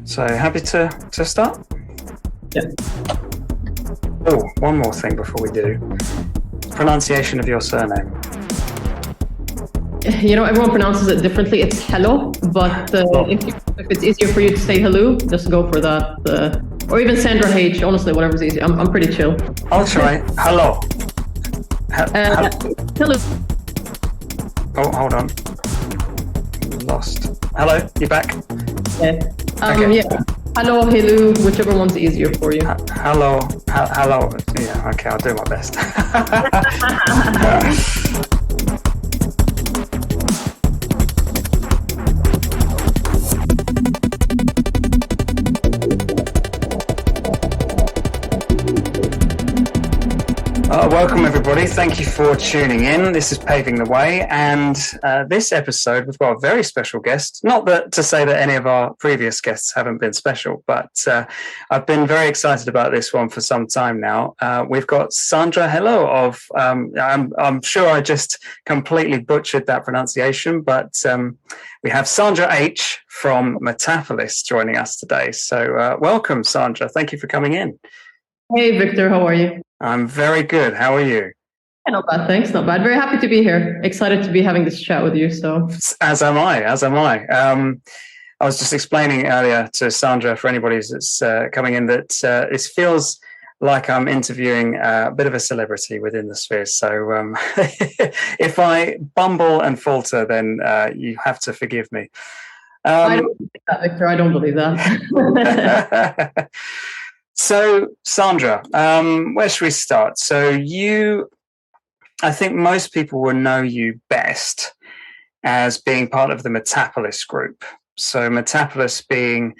So happy to start? Yeah. Oh, one more thing before we do. Pronunciation of your surname. Everyone pronounces it differently. It's Helou, but if it's easier for you to say Helou, just go for that. Or even Sandra H. Honestly, whatever's easy. I'm pretty chill. I'll try. Hello. Hello. Oh, hold on. Lost. Hello, you back? Yeah. Okay. Yeah. Hello, Helou, whichever one's easier for you. Hello. Yeah, okay, I'll do my best. Welcome everybody, thank you for tuning in. This is Paving the Wei, and this episode we've got a very special guest. Not that to say that any of our previous guests haven't been special, but I've been very excited about this one for some time now. We've got Sandra Helou of, I'm sure I just completely butchered that pronunciation, but we have Sandra H from Metapolis joining us today. So welcome, Sandra. Thank you for coming in. Hey, Victor, how are you? I'm very good. How are you? Yeah, not bad, thanks. Not bad. Very happy to be here. Excited to be having this chat with you. So, as am I. I was just explaining earlier to Sandra, for anybody that's coming in, that this feels like I'm interviewing a bit of a celebrity within the sphere. So, if I bumble and falter, then you have to forgive me. I don't believe that, Victor. I don't believe that. So, Sandra, where should we start? So I think most people will know you best as being part of the Metapolis group. So Metapolis being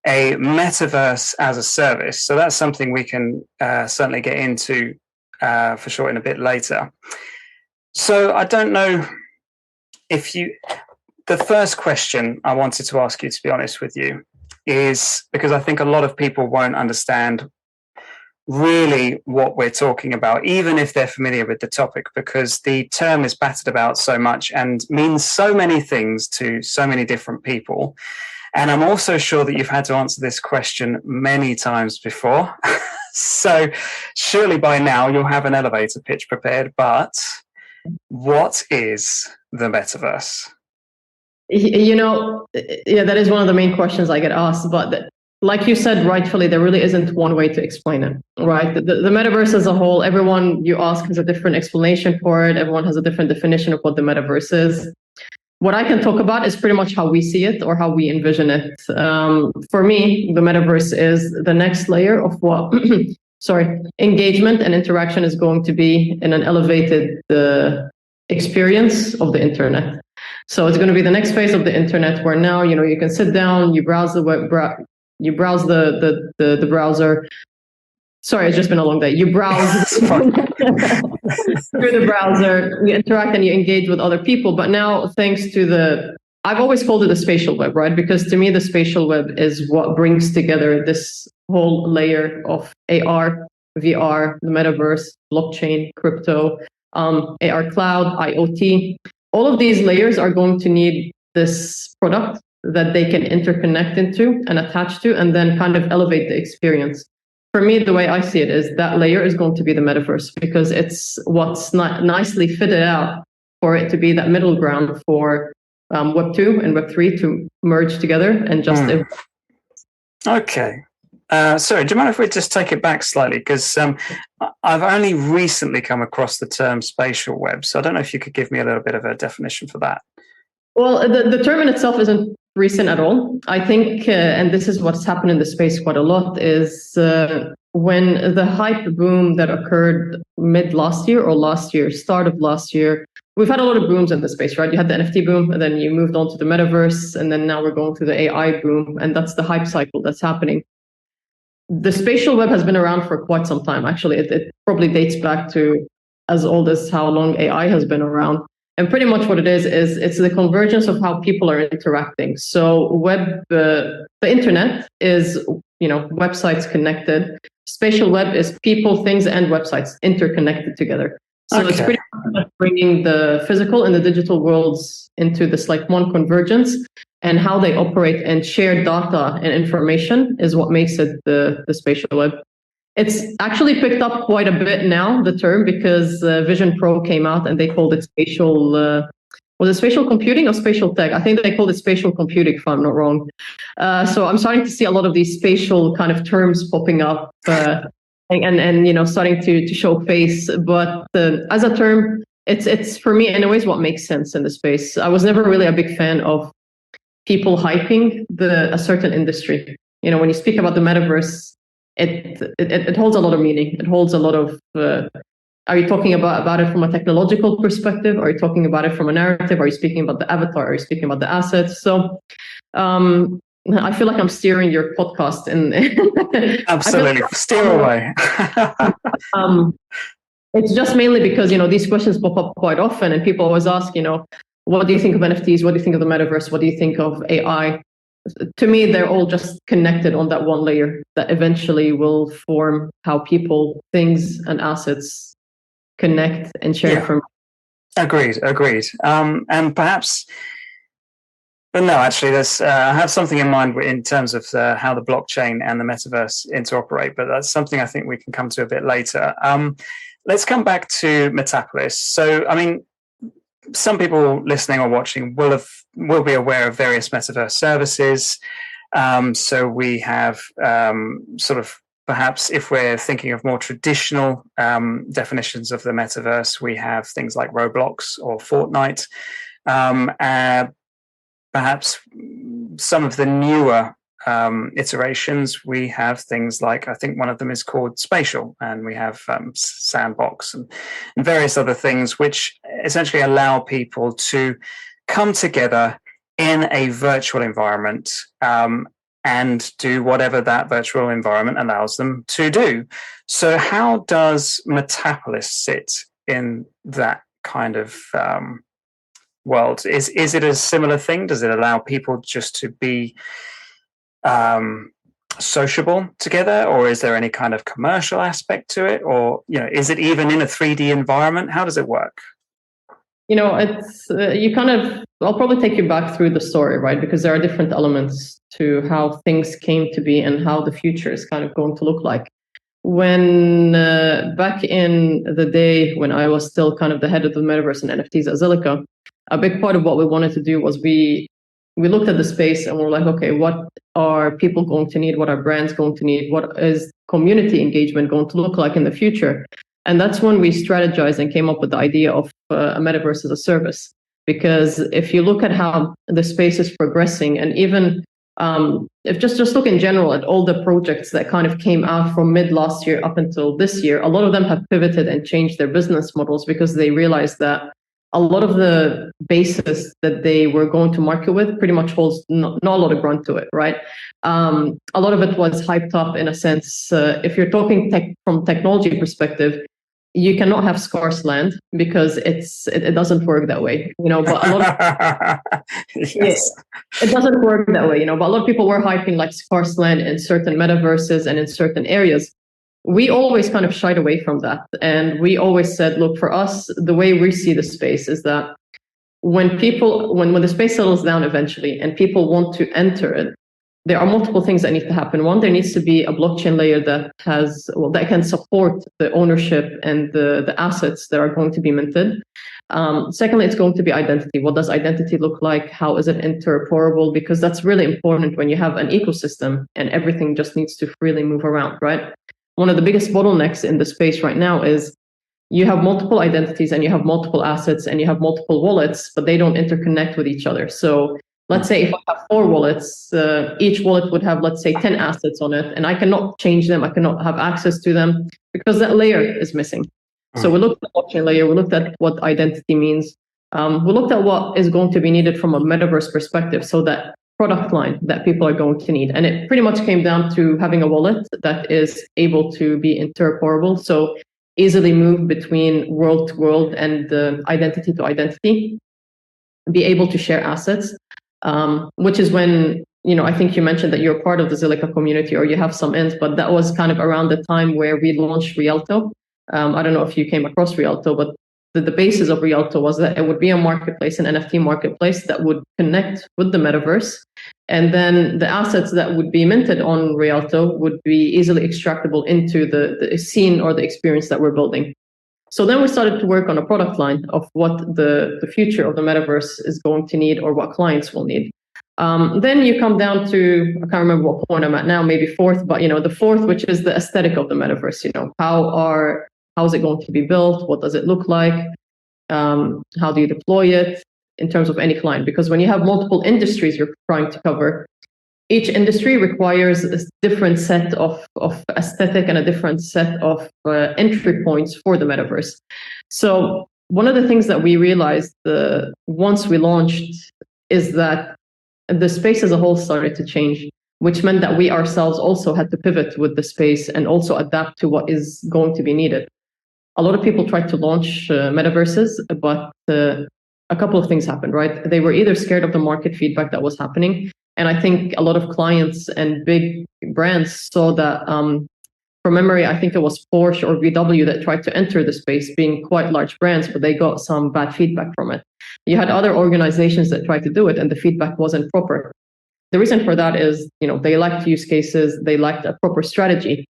a metaverse-as-a-service. So that's something we can certainly get into for sure in a bit later. So I don't know if the first question I wanted to ask you, to be honest with you, is because I think a lot of people won't understand really what we're talking about, even if they're familiar with the topic, because the term is battered about so much and means so many things to so many different people. And I'm also sure that you've had to answer this question many times before. So surely by now you'll have an elevator pitch prepared, but what is the metaverse? That is one of the main questions I get asked, but like you said, rightfully, there really isn't one way to explain it, right? The metaverse as a whole, everyone you ask has a different explanation for it. Everyone has a different definition of what the metaverse is. What I can talk about is pretty much how we see it or how we envision it. For me, the metaverse is the next layer of what, engagement and interaction is going to be in an elevated experience of the internet. So it's going to be the next phase of the internet where now, you can sit down, you browse the web, you browse the browser. Sorry, it's just been a long day. You browse through the browser, you interact and you engage with other people. But now, thanks to I've always called it the spatial web, right? Because to me, the spatial web is what brings together this whole layer of AR, VR, the metaverse, blockchain, crypto, AR cloud, IoT. All of these layers are going to need this product that they can interconnect into and attach to, and then kind of elevate the experience. For me, the way I see it is that layer is going to be the metaverse, because it's what's nicely fitted out for it to be that middle ground for Web 2 and Web 3 to merge together and just... Okay. Sorry, do you mind if we just take it back slightly? Because I've only recently come across the term spatial web, so I don't know if you could give me a little bit of a definition for that. Well, the term in itself isn't recent at all. I think, and this is what's happened in the space quite a lot, is when the hype boom that occurred mid last year or start of last year, we've had a lot of booms in the space, right? You had the NFT boom, and then you moved on to the metaverse, and then now we're going through the AI boom, and that's the hype cycle that's happening. The spatial web has been around for quite some time. Actually, it probably dates back to as old as how long AI has been around. And pretty much what it is it's the convergence of how people are interacting. So the internet is, websites connected. Spatial web is people, things, and websites interconnected together. So it's pretty much bringing the physical and the digital worlds into this like one convergence, and how they operate and share data and information is what makes it the spatial web. It's actually picked up quite a bit now, the term, because Vision Pro came out and they called it spatial, was it spatial computing or spatial tech? I think they called it spatial computing, if I'm not wrong. So I'm starting to see a lot of these spatial kind of terms popping up and starting to show face. But as a term, it's for me anyways what makes sense in the space. I was never really a big fan of people hyping a certain industry. When you speak about the metaverse, it holds a lot of meaning. It holds a lot of. Are you talking about it from a technological perspective? Are you talking about it from a narrative? Are you speaking about the avatar? Are you speaking about the assets? So, I feel like I'm steering your podcast. Absolutely, steer away. It's just mainly because these questions pop up quite often, and people always ask, what do you think of NFTs? What do you think of the metaverse? What do you think of AI? To me, they're all just connected on that one layer that eventually will form how people, things, and assets connect and share information. Agreed. And perhaps, but no, actually, I have something in mind in terms of how the blockchain and the metaverse interoperate, but that's something I think we can come to a bit later. Let's come back to Metapolis. So, I mean, some people listening or watching will be aware of various metaverse services. So we have sort of, perhaps if we're thinking of more traditional definitions of the metaverse, we have things like Roblox or Fortnite. Perhaps some of the newer iterations, we have things like, I think one of them is called Spatial, and we have Sandbox and various other things which essentially allow people to come together in a virtual environment and do whatever that virtual environment allows them to do. So how does Metapolis sit in that kind of world? Is it a similar thing? Does it allow people just to be sociable together, or is there any kind of commercial aspect to it, or is it even in a 3D environment? How does it work? It's I'll probably take you back through the story, right? Because there are different elements to how things came to be and how the future is kind of going to look like. When back in the day when I was still kind of the head of the metaverse and NFTs at Zilliqa, a big part of what we wanted to do was we looked at the space and we're like, okay, what are people going to need? What are brands going to need? What is community engagement going to look like in the future? And that's when we strategized and came up with the idea of a metaverse as a service. Because if you look at how the space is progressing, and even if just look in general at all the projects that kind of came out from mid last year up until this year, a lot of them have pivoted and changed their business models because they realized that a lot of the basis that they were going to market with pretty much holds not a lot of grunt to it, right? A lot of it was hyped up in a sense. If you're talking from technology perspective, you cannot have scarce land because it doesn't work that way, But a lot of, yes. It doesn't work that way, But a lot of people were hyping like scarce land in certain metaverses and in certain areas. We always kind of shied away from that. And we always said, look, for us, the way we see the space is that when the space settles down eventually and people want to enter it, there are multiple things that need to happen. One, there needs to be a blockchain layer that can support the ownership and the assets that are going to be minted. Secondly, it's going to be identity. What does identity look like? How is it interoperable? Because that's really important when you have an ecosystem and everything just needs to freely move around, right? One of the biggest bottlenecks in the space right now is you have multiple identities and you have multiple assets and you have multiple wallets, but they don't interconnect with each other. So let's say if I have 4 wallets, each wallet would have, let's say, 10 assets on it, and I cannot change them. I cannot have access to them because that layer is missing. So we looked at the blockchain layer. We looked at what identity means. We looked at what is going to be needed from a metaverse perspective, so that product line that people are going to need. And it pretty much came down to having a wallet that is able to be interoperable, so easily move between world to world and identity to identity, be able to share assets, which is when, I think you mentioned that you're part of the Zilliqa community or you have some ends, but that was kind of around the time where we launched Rialto. I don't know if you came across Rialto, but the basis of Rialto was that it would be a marketplace, an NFT marketplace that would connect with the metaverse. And then the assets that would be minted on Rialto would be easily extractable into the scene or the experience that we're building. So then we started to work on a product line of what the future of the metaverse is going to need or what clients will need. Then you come down to, I can't remember what point I'm at now, maybe fourth, but the fourth, which is the aesthetic of the metaverse. How is it going to be built? What does it look like? How do you deploy it in terms of any client? Because when you have multiple industries you're trying to cover, each industry requires a different set of aesthetic and a different set of entry points for the metaverse. So one of the things that we realized once we launched is that the space as a whole started to change, which meant that we ourselves also had to pivot with the space and also adapt to what is going to be needed. A lot of people tried to launch metaverses, but a couple of things happened, right? They were either scared of the market feedback that was happening. And I think a lot of clients and big brands saw that, from memory, I think it was Porsche or VW that tried to enter the space, being quite large brands, but they got some bad feedback from it. You had other organizations that tried to do it and the feedback wasn't proper. The reason for that is, they lacked use cases, they lacked a proper strategy.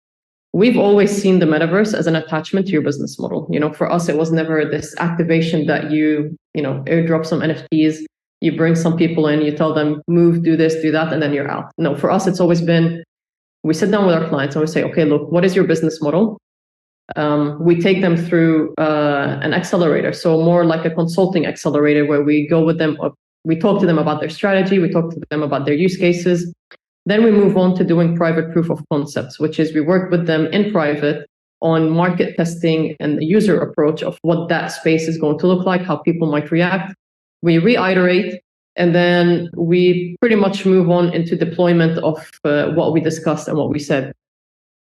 We've always seen the metaverse as an attachment to your business model. For us, it was never this activation that you airdrop some NFTs, you bring some people in, you tell them, move, do this, do that, and then you're out. No, for us, it's always been, we sit down with our clients and we say, okay, look, what is your business model? We take them through an accelerator. So more like a consulting accelerator where we go with them, we talk to them about their strategy, we talk to them about their use cases. Then we move on to doing private proof of concepts, which is we work with them in private on market testing and the user approach of what that space is going to look like, how people might react. We reiterate, and then we pretty much move on into deployment of what we discussed and what we said.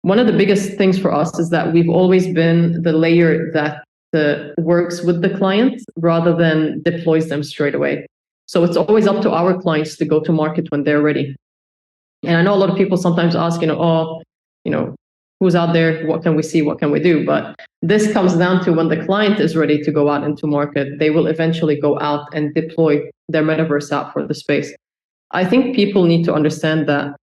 One of the biggest things for us is that we've always been the layer that works with the client rather than deploys them straight away. So it's always up to our clients to go to market when they're ready. And I know a lot of people sometimes ask, who's out there? What can we see? What can we do? But this comes down to when the client is ready to go out into market, they will eventually go out and deploy their metaverse app for the space. I think people need to understand that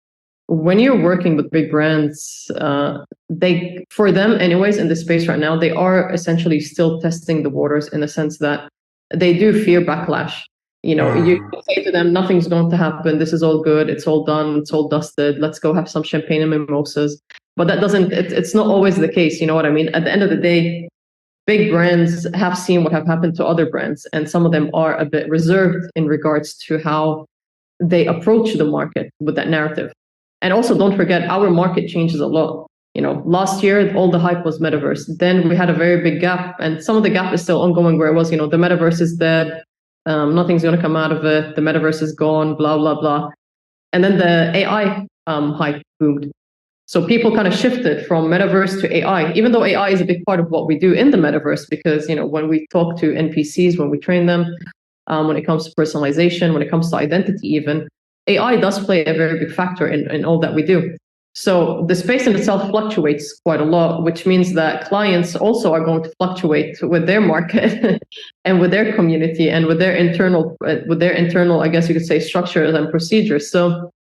when you're working with big brands, for them anyways, in the space right now, they are essentially still testing the waters in the sense that they do fear backlash. You say to them, nothing's going to happen. This is all good. It's all done. It's all dusted. Let's go have some champagne and mimosas. But that it's not always the case. You know what I mean? At the end of the day, big brands have seen what have happened to other brands. And some of them are a bit reserved in regards to how they approach the market with that narrative. And also don't forget, our market changes a lot. Last year, all the hype was metaverse. Then we had a very big gap. And some of the gap is still ongoing where it was, the metaverse is dead. Nothing's going to come out of it. The metaverse is gone, blah, blah, blah. And then the AI hype boomed. So people kind of shifted from metaverse to AI, even though AI is a big part of what we do in the metaverse, because, when we talk to NPCs, when we train them, when it comes to personalization, when it comes to identity even, AI does play a very big factor in all that we do. So the space in itself fluctuates quite a lot, which means that clients also are going to fluctuate with their market and with their community and with their internal, I guess you could say, structures and procedures. So,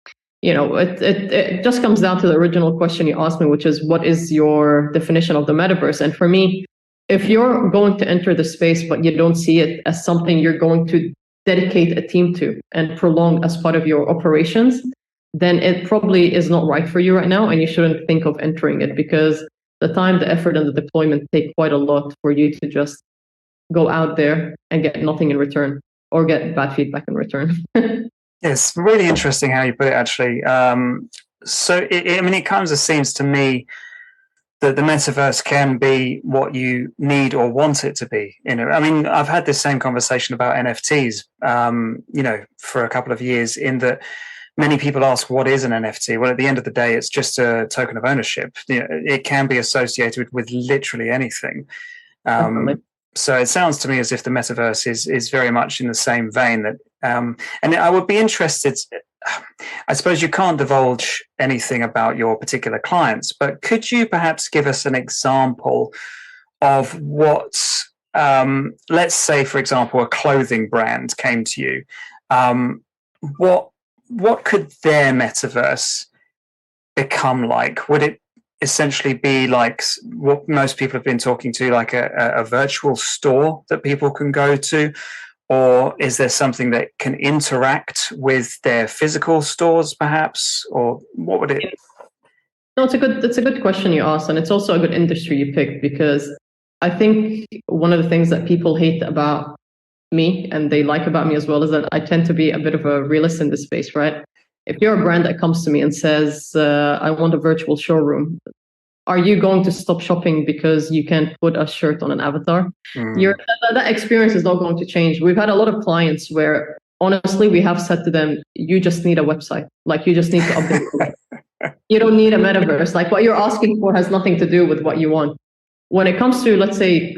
it just comes down to the original question you asked me, which is, what is your definition of the metaverse? And for me, if you're going to enter the space, but you don't see it as something you're going to dedicate a team to and prolong as part of your operations, then it probably is not right for you right now, and you shouldn't think of entering it, because the time, the effort, and the deployment take quite a lot for you to just go out there and get nothing in return or get bad feedback in return. It's really interesting how you put it, actually. It kind of seems to me that the metaverse can be what you need or want it to be. I've had this same conversation about NFTs, for a couple of years, in that many people ask, what is an NFT? Well, at the end of the day, it's just a token of ownership. It can be associated with literally anything. So it sounds to me as if the metaverse is very much in the same vein. That, and I would be interested, I suppose you can't divulge anything about your particular clients, but could you perhaps give us an example of what, let's say, for example, a clothing brand came to you. What could their metaverse become like? Would it essentially be like what most people have been talking to, like a virtual store that people can go to? Or is there something that can interact with their physical stores, perhaps? Or what would it? No, it's a good question you asked, and it's also a good industry you picked, because I think one of the things that people hate about me and they like about me as well is that I tend to be a bit of a realist in this space, right? If you're a brand that comes to me and says, I want a virtual showroom, are you going to stop shopping because you can't put a shirt on an avatar? That experience is not going to change. We've had a lot of clients where, honestly, we have said to them, you just need a website. Like, you just need to update it. You don't need a metaverse. Like, what you're asking for has nothing to do with what you want. When it comes to, let's say,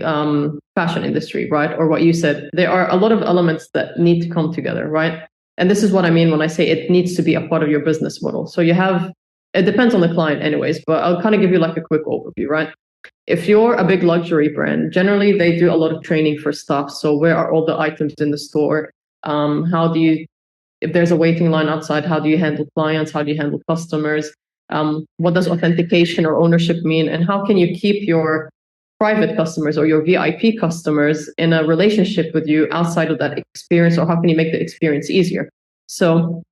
fashion industry, right? Or what you said, there are a lot of elements that need to come together, right? And this is what I mean when I say it needs to be a part of your business model. So you have, it depends on the client anyways, but I'll kind of give you like a quick overview, right? If you're a big luxury brand, generally they do a lot of training for staff. So where are all the items in the store? How do you, if there's a waiting line outside, how do you handle clients? How do you handle customers? What does authentication or ownership mean? And how can you keep your private customers or your VIP customers in a relationship with you outside of that experience? Or how can you make the experience easier? So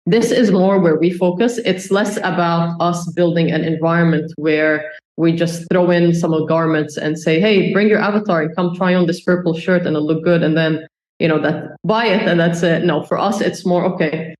this is more where we focus. It's less about us building an environment where we just throw in some garments and say, hey, bring your avatar and come try on this purple shirt and it'll look good. And then, that buy it and that's it. No, for us, it's more, okay,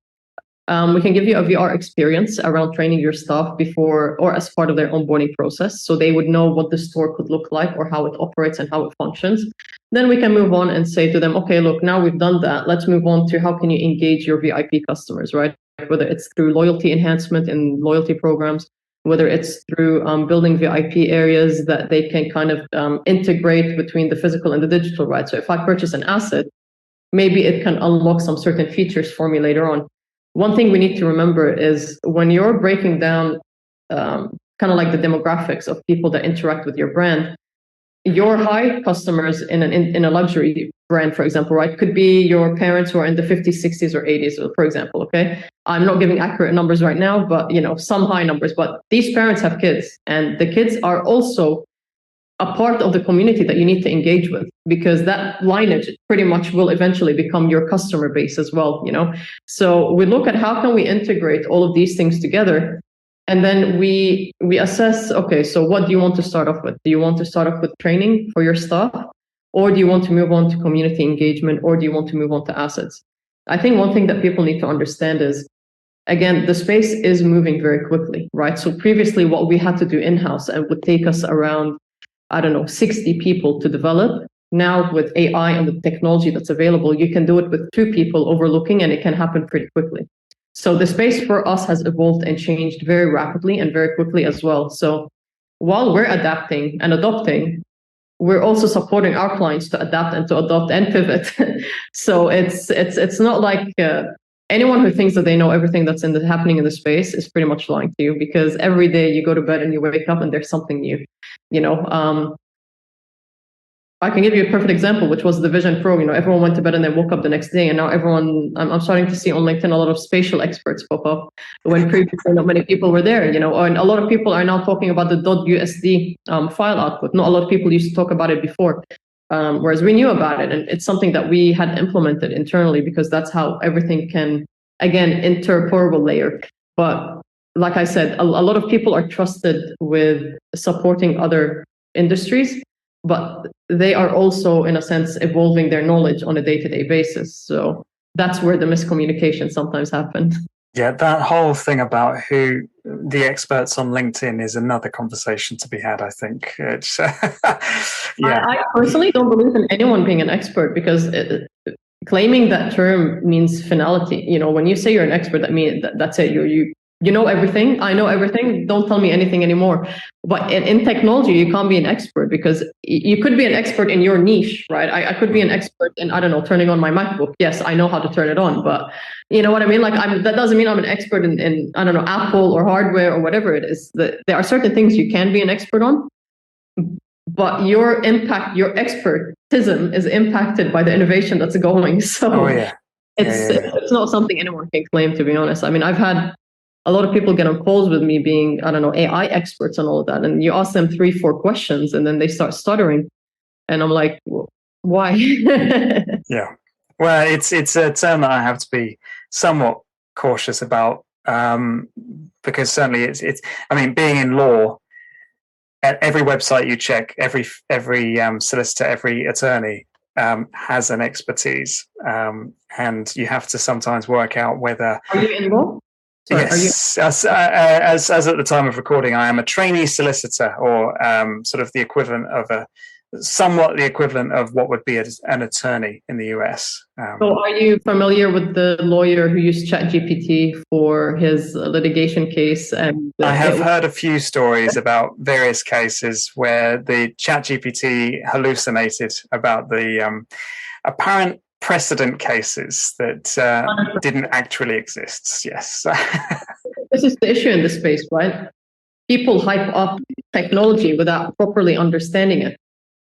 we can give you a VR experience around training your staff before or as part of their onboarding process. So they would know what the store could look like or how it operates and how it functions. Then we can move on and say to them, okay, look, now we've done that. Let's move on to how can you engage your VIP customers, right? Whether it's through loyalty enhancement and loyalty programs, whether it's through building VIP areas that they can kind of integrate between the physical and the digital, right? So if I purchase an asset, maybe it can unlock some certain features for me later on. One thing we need to remember is when you're breaking down kind of like the demographics of people that interact with your brand, your high customers in a luxury brand, for example, right, could be your parents who are in the 50s, 60s, or 80s, for example, okay? I'm not giving accurate numbers right now, but, some high numbers. But these parents have kids, and the kids are also a part of the community that you need to engage with, because that lineage pretty much will eventually become your customer base as well, So we look at how can we integrate all of these things together. And then we assess, okay, so what do you want to start off with? Do you want to start off with training for your staff? Or do you want to move on to community engagement? Or do you want to move on to assets? I think one thing that people need to understand is, again, the space is moving very quickly, right? So previously what we had to do in-house and would take us around, 60 people to develop. Now with AI and the technology that's available, you can do it with 2 people overlooking, and it can happen pretty quickly. So the space for us has evolved and changed very rapidly and very quickly as well. So while we're adapting and adopting, we're also supporting our clients to adapt and to adopt and pivot. So it's not like anyone who thinks that they know everything that's happening in the space is pretty much lying to you, because every day you go to bed and you wake up and there's something new. I can give you a perfect example, which was the Vision Pro. Everyone went to bed and then woke up the next day, and now I'm starting to see on LinkedIn a lot of spatial experts pop up when previously not many people were there. And a lot of people are now talking about the .usd file output. Not a lot of people used to talk about it before, whereas we knew about it, and it's something that we had implemented internally because that's how everything can, again, interportable layer. But like I said, a lot of people are trusted with supporting other industries, but they are also, in a sense, evolving their knowledge on a day-to-day basis. So that's where the miscommunication sometimes happens. Yeah, that whole thing about who the experts on LinkedIn is another conversation to be had, I think. It's, yeah. I personally don't believe in anyone being an expert, because claiming that term means finality. When you say you're an expert, that means that's it. You know everything. I know everything. Don't tell me anything anymore. But in technology, you can't be an expert, because you could be an expert in your niche, right? I could be an expert in, turning on my MacBook. Yes, I know how to turn it on, but you know what I mean? Like, that doesn't mean I'm an expert in Apple or hardware or whatever it is. There are certain things you can be an expert on, but your impact, your expertism is impacted by the innovation that's going. So it's not something anyone can claim, to be honest. I mean, I've had a lot of people get on calls with me being, I don't know, AI experts and all of that. And you ask them 3-4 questions and then they start stuttering. And I'm like, well, why? Yeah. Well, it's a term that I have to be somewhat cautious about, because certainly it's I mean, being in law, at every website you check, every solicitor, every attorney has an expertise, and you have to sometimes work out whether. Are you in law? Sorry, yes, as at the time of recording, I am a trainee solicitor, or sort of the equivalent of somewhat the equivalent of what would be an attorney in the US. So are you familiar with the lawyer who used ChatGPT for his litigation case? And I have heard a few stories about various cases where the ChatGPT hallucinated about the apparent precedent cases that didn't actually exist. Yes. This is the issue in this space, right? People hype up technology without properly understanding it.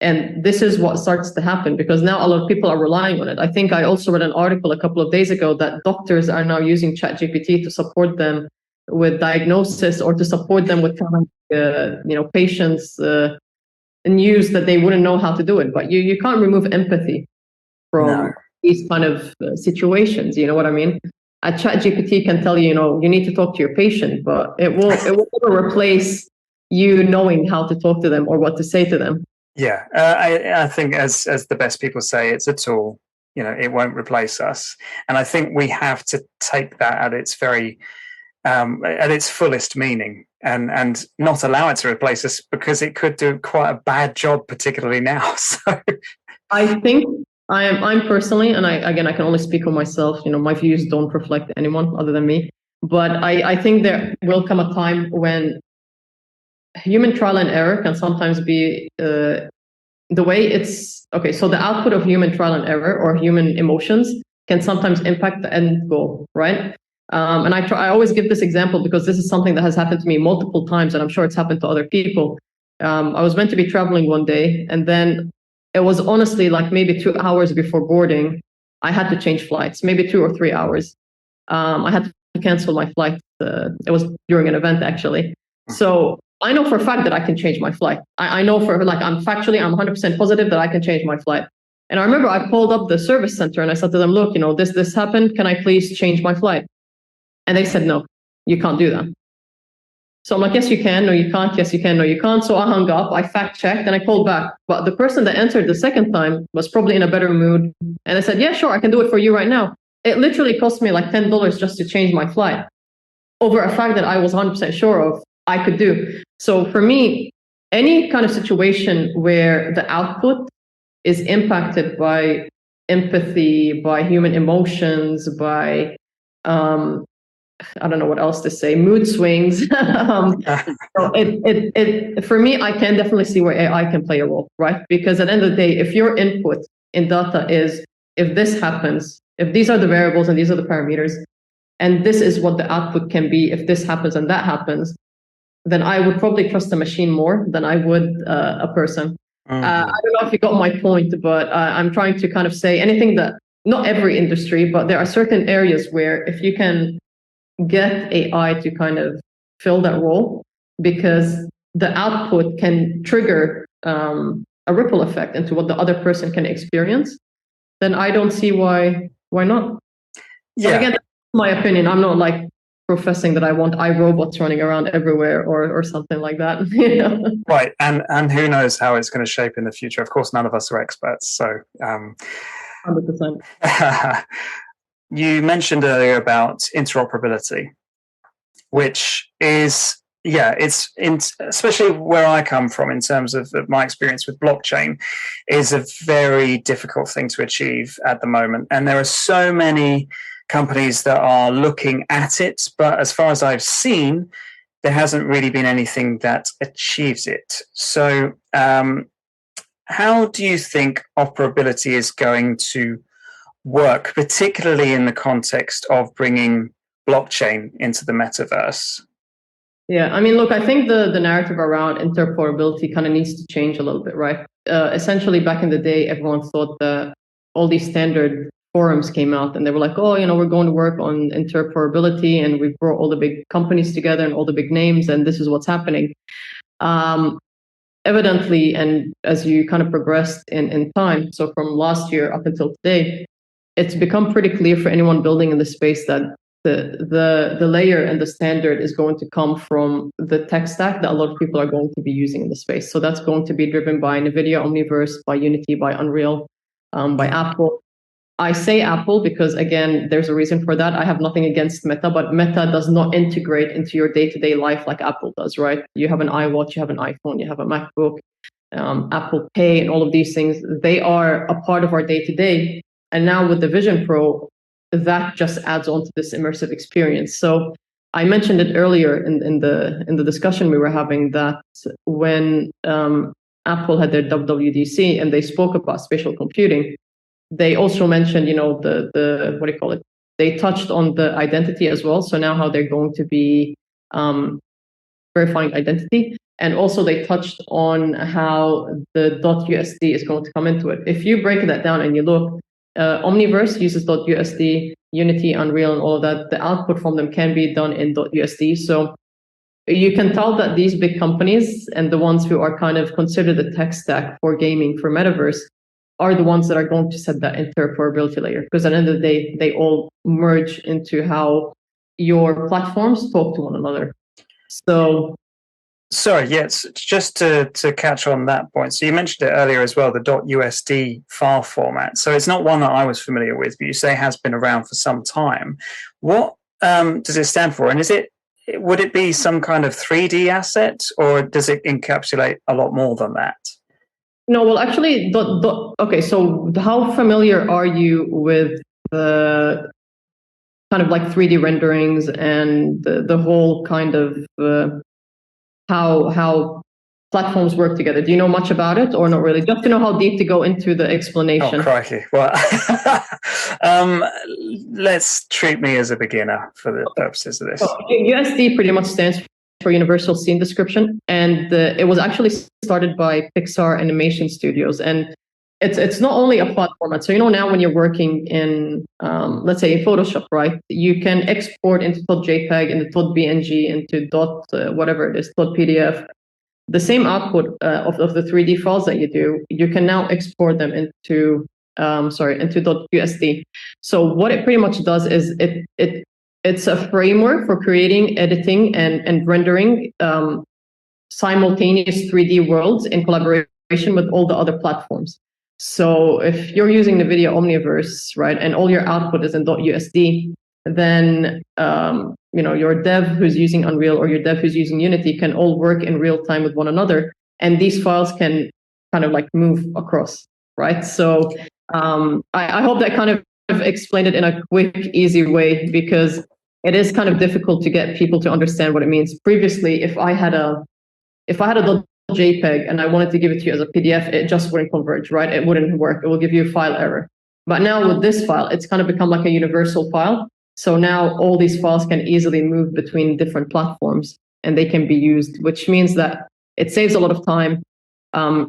And this is what starts to happen, because now a lot of people are relying on it. I think I also read an article a couple of days ago that doctors are now using ChatGPT to support them with diagnosis, or to support them with patients' news that they wouldn't know how to do it. But you can't remove empathy from these kind of situations. You know what I mean? A ChatGPT can tell you, you need to talk to your patient, but it will never replace you knowing how to talk to them or what to say to them. Yeah, I think as the best people say, it's a tool. It won't replace us, and I think we have to take that at its very at its fullest meaning, and not allow it to replace us, because it could do quite a bad job, particularly now. So I think I'm personally, and I can only speak for myself. My views don't reflect anyone other than me. But I think there will come a time when human trial and error can sometimes be the way it's okay. So the output of human trial and error or human emotions can sometimes impact the end goal, right? And I always give this example because this is something that has happened to me multiple times, and I'm sure it's happened to other people. I was meant to be traveling one day, and then it was honestly like maybe 2 hours before boarding, I had to change flights, maybe 2 or 3 hours. I had to cancel my flight. It was during an event, actually. So I know for a fact that I can change my flight. I know I'm 100% positive that I can change my flight. And I remember I called up the service center and I said to them, look, this happened. Can I please change my flight? And they said, no, you can't do that. So I'm like, yes, you can. No, you can't. Yes, you can. No, you can't. So I hung up. I fact checked and I called back. But the person that answered the second time was probably in a better mood. And I said, yeah, sure, I can do it for you right now. It literally cost me like $10 just to change my flight over a fact that I was 100% sure of I could do. So for me, any kind of situation where the output is impacted by empathy, by human emotions, by I don't know what else to say, mood swings. So for me, I can definitely see where AI can play a role, right? Because at the end of the day, if your input in data is, if this happens, if these are the variables and these are the parameters, and this is what the output can be if this happens and that happens, then I would probably trust the machine more than I would a person. Mm-hmm. I don't know if you got my point, but I'm trying to kind of say anything that, not every industry, but there are certain areas where if you can get AI to kind of fill that role, because the output can trigger a ripple effect into what the other person can experience, then I don't see why not. Yeah. But again, that's my opinion. I'm not like professing that I want iRobots running around everywhere or something like that. Right, and who knows how it's going to shape in the future. Of course, none of us are experts, so 100%. You mentioned earlier about interoperability, which is, especially where I come from in terms of my experience with blockchain, is a very difficult thing to achieve at the moment. And there are so many companies that are looking at it, but as far as I've seen, there hasn't really been anything that achieves it. So how do you think operability is going to work, particularly in the context of bringing blockchain into the metaverse? Yeah, I mean, look, I think the narrative around interoperability kind of needs to change a little bit, right? Essentially, back in the day, everyone thought that all these standard forums came out and they were like, oh, we're going to work on interoperability and we brought all the big companies together and all the big names and this is what's happening. Evidently, and as you kind of progressed in time, so from last year up until today, it's become pretty clear for anyone building in the space that the layer and the standard is going to come from the tech stack that a lot of people are going to be using in the space. So that's going to be driven by NVIDIA, Omniverse, by Unity, by Unreal, by Apple. I say Apple because, again, there's a reason for that. I have nothing against Meta, but Meta does not integrate into your day-to-day life like Apple does, right? You have an iWatch, you have an iPhone, you have a MacBook, Apple Pay, and all of these things. They are a part of our day-to-day. And now with the Vision Pro, that just adds on to this immersive experience. So I mentioned it earlier in the discussion we were having that when Apple had their WWDC and they spoke about spatial computing, they also mentioned, the what do you call it? They touched on the identity as well. So now how they're going to be verifying identity. And also they touched on how the .USD is going to come into it. If you break that down and you look, Omniverse uses .USD, Unity, Unreal, and all of that. The output from them can be done in .USD. So you can tell that these big companies and the ones who are kind of considered the tech stack for gaming, for metaverse, are the ones that are going to set that interoperability layer. Because at the end of the day, they all merge into how your platforms talk to one another. So sorry, yes, just to catch on that point. So you mentioned it earlier as well, the .USD file format. So it's not one that I was familiar with, but you say has been around for some time. What does it stand for? And would it be some kind of 3D asset, or does it encapsulate a lot more than that? No, well, actually, okay, so how familiar are you with the kind of like 3D renderings and the whole kind of how platforms work together? Do you know much about it or not really? Just to know how deep to go into the explanation. Oh, crikey. Well, let's treat me as a beginner for the purposes of this. So, USD pretty much stands for Universal Scene Description, and it was actually started by Pixar Animation Studios. And it's not only a file format. So, now when you're working in, let's say in Photoshop, right, you can export into .jpeg, into .bng, into whatever it is, .pdf. The same output of the 3D files that you do, you can now export them into .usd. So what it pretty much does is it's a framework for creating, editing, and rendering simultaneous 3D worlds in collaboration with all the other platforms. So if you're using NVIDIA Omniverse, right, and all your output is in .usd, then your dev who's using Unreal or your dev who's using Unity can all work in real time with one another, and these files can kind of like move across, right? So I hope that kind of explained it in a quick, easy way, because it is kind of difficult to get people to understand what it means. Previously, if I had a .jpeg and I wanted to give it to you as a PDF, it just wouldn't converge, right? It wouldn't work. It will give you a file error. But now with this file, it's kind of become like a universal file. So now all these files can easily move between different platforms and they can be used, which means that it saves a lot of time.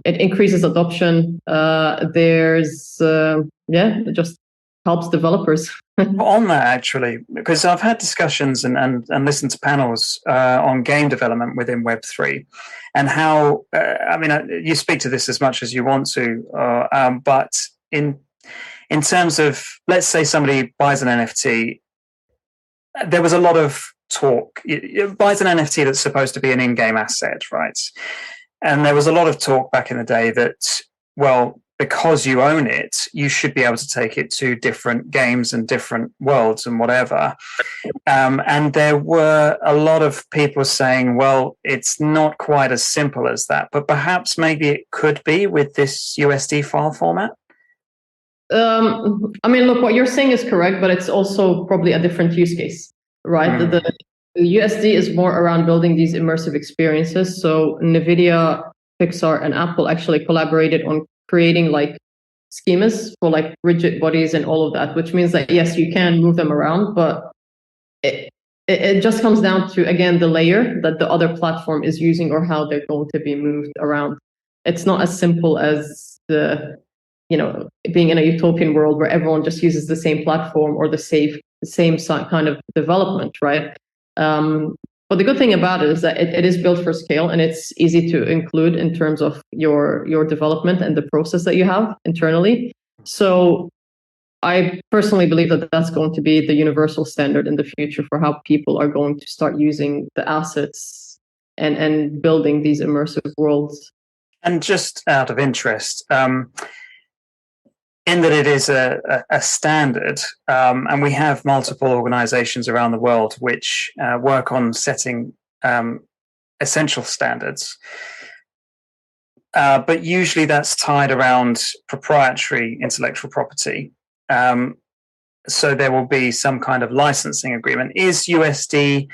It increases adoption. It just helps developers. On that, actually, because I've had discussions and listened to panels on game development within Web3 and how, you speak to this as much as you want to, but in terms of, let's say somebody buys an NFT, there was a lot of talk. It buys an NFT that's supposed to be an in-game asset, right? And there was a lot of talk back in the day that, well, because you own it, you should be able to take it to different games and different worlds and whatever. And there were a lot of people saying, well, it's not quite as simple as that, but perhaps maybe it could be with this USD file format. Look, what you're saying is correct, but it's also probably a different use case, right? The USD is more around building these immersive experiences. So NVIDIA, Pixar, and Apple actually collaborated on creating like schemas for like rigid bodies and all of that, which means that yes, you can move them around, but it just comes down to, again, the layer that the other platform is using or how they're going to be moved around. It's not as simple as being in a utopian world where everyone just uses the same platform or the same kind of development, right? But the good thing about it is that it is built for scale, and it's easy to include in terms of your development and the process that you have internally. So I personally believe that that's going to be the universal standard in the future for how people are going to start using the assets and building these immersive worlds. And just out of interest, in that it is a standard, and we have multiple organizations around the world which work on setting essential standards. But usually that's tied around proprietary intellectual property. So there will be some kind of licensing agreement. Is USD,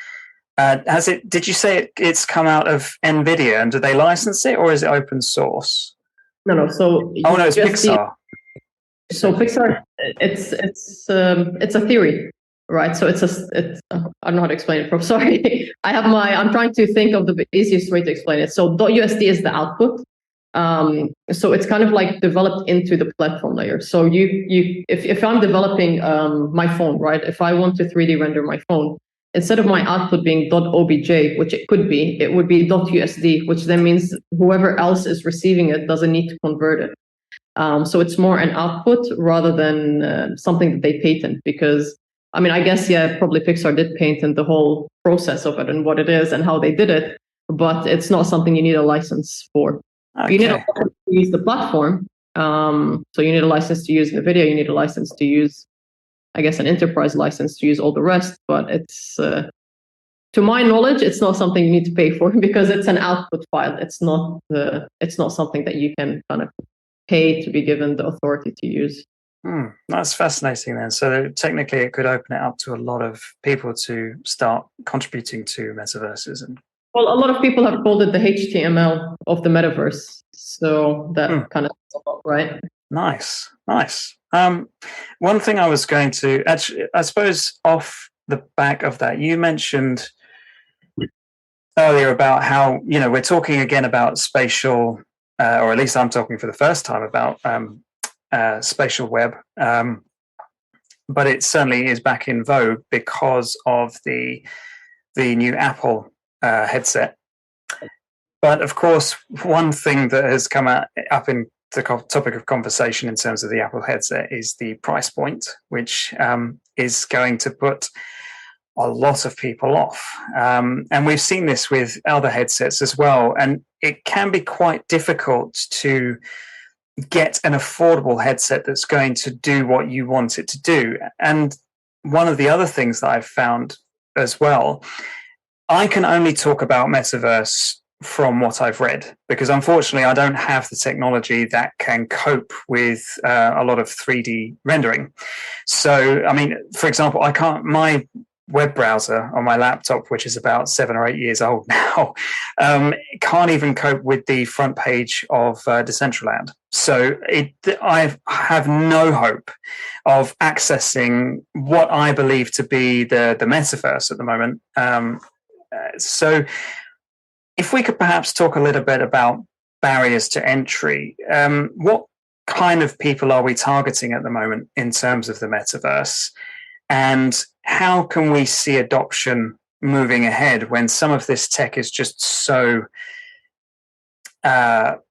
did you say it's come out of NVIDIA, and do they license it, or is it open source? No. So it's Pixar. So Pixar, it's a theory, right? So it's I don't know how to explain it. Sorry, I'm trying to think of the easiest way to explain it. So .usd is the output. So it's kind of like developed into the platform layer. So if I'm developing my phone, right? If I want to 3D render my phone, instead of my output being .obj, which it could be, it would be .usd, which then means whoever else is receiving it doesn't need to convert it. So it's more an output rather than something that they patent, because I guess, probably Pixar did patent the whole process of it and what it is and how they did it, but it's not something you need a license for. Okay. You need a license to use the platform. So you need a license to use NVIDIA, you need a license to use, I guess, an enterprise license to use all the rest, but it's, to my knowledge, it's not something you need to pay for because it's an output file. It's not something that you can kind of pay to be given the authority to use. That's fascinating then. So technically it could open it up to a lot of people to start contributing to metaverses. Well, a lot of people have called it the HTML of the metaverse. So that kind of stuff, right? Nice. One thing I was going to, actually, I suppose off the back of that, you mentioned earlier about how, we're talking again about spatial, or at least I'm talking for the first time about spatial web, but it certainly is back in vogue because of the new Apple headset. But of course, one thing that has come up in the topic of conversation in terms of the Apple headset is the price point, which is going to put a lot of people off. And we've seen this with other headsets as well. And it can be quite difficult to get an affordable headset that's going to do what you want it to do. And one of the other things that I've found as well, I can only talk about metaverse from what I've read, because unfortunately I don't have the technology that can cope with a lot of 3D rendering. So, for example, my web browser on my laptop, which is about 7 or 8 years old now, can't even cope with the front page of Decentraland. So I have no hope of accessing what I believe to be the metaverse at the moment. So if we could perhaps talk a little bit about barriers to entry, what kind of people are we targeting at the moment in terms of the metaverse? And how can we see adoption moving ahead when some of this tech is just so out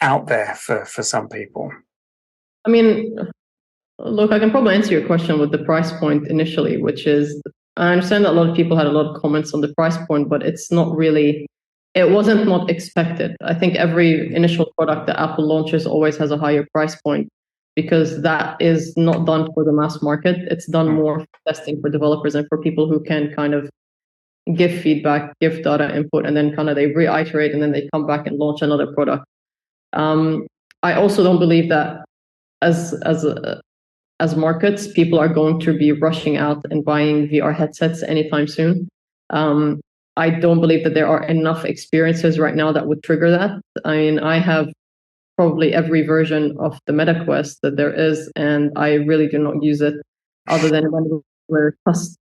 there for some people? Look, I can probably answer your question with the price point initially, which is, I understand that a lot of people had a lot of comments on the price point, but it wasn't not expected. I think every initial product that Apple launches always has a higher price point, because that is not done for the mass market. It's done more for testing for developers and for people who can kind of give feedback, give data input, and then kind of they reiterate and then they come back and launch another product. I also don't believe that as markets, people are going to be rushing out and buying VR headsets anytime soon. I don't believe that there are enough experiences right now that would trigger that. I have probably every version of the MetaQuest that there is, and I really do not use it other than when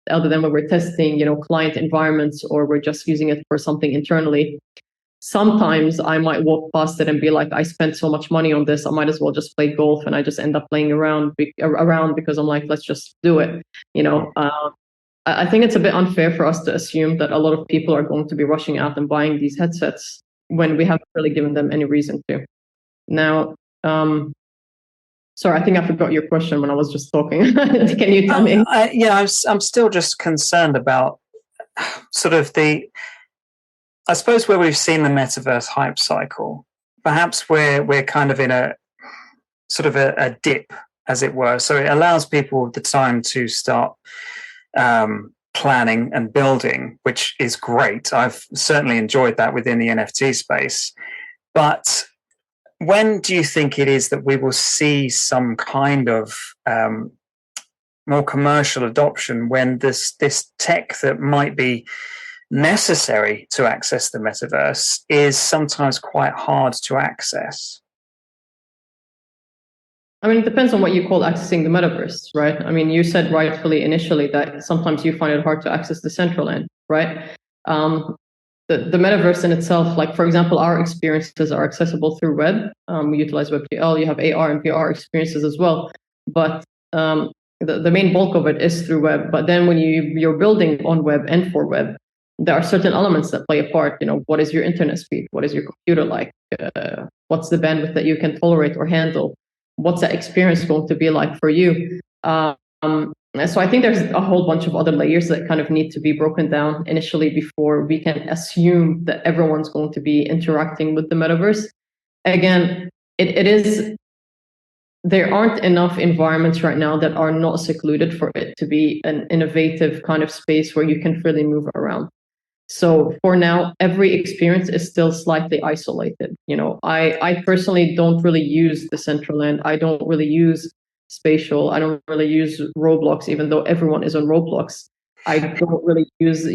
other than when we're testing, client environments, or we're just using it for something internally. Sometimes I might walk past it and be like, I spent so much money on this, I might as well just play golf, and I just end up playing around because I'm like, let's just do it. I think it's a bit unfair for us to assume that a lot of people are going to be rushing out and buying these headsets when we haven't really given them any reason to. Now, sorry, I think I forgot your question when I was just talking. Can you tell me? I'm still just concerned about sort of I suppose where we've seen the metaverse hype cycle. Perhaps we're kind of in a sort of a dip, as it were. So it allows people the time to start planning and building, which is great. I've certainly enjoyed that within the NFT space. But when do you think it is that we will see some kind of more commercial adoption, when this tech that might be necessary to access the metaverse is sometimes quite hard to access? I mean, it depends on what you call accessing the metaverse, right? I mean, you said rightfully initially that sometimes you find it hard to access the central end, right? The metaverse in itself, like, for example, our experiences are accessible through web. We utilize WebGL. You have AR and VR experiences as well. But the main bulk of it is through web. But then when you're building on web and for web, there are certain elements that play a part. What is your internet speed? What is your computer like? What's the bandwidth that you can tolerate or handle? What's that experience going to be like for you? So I think there's a whole bunch of other layers that kind of need to be broken down initially before we can assume that everyone's going to be interacting with the metaverse. Again, there aren't enough environments right now that are not secluded for it to be an innovative kind of space where you can freely move around. So for now, every experience is still slightly isolated. I personally don't really use the central end. I don't really use spatial. I don't really use Roblox, even though everyone is on Roblox. I don't really use,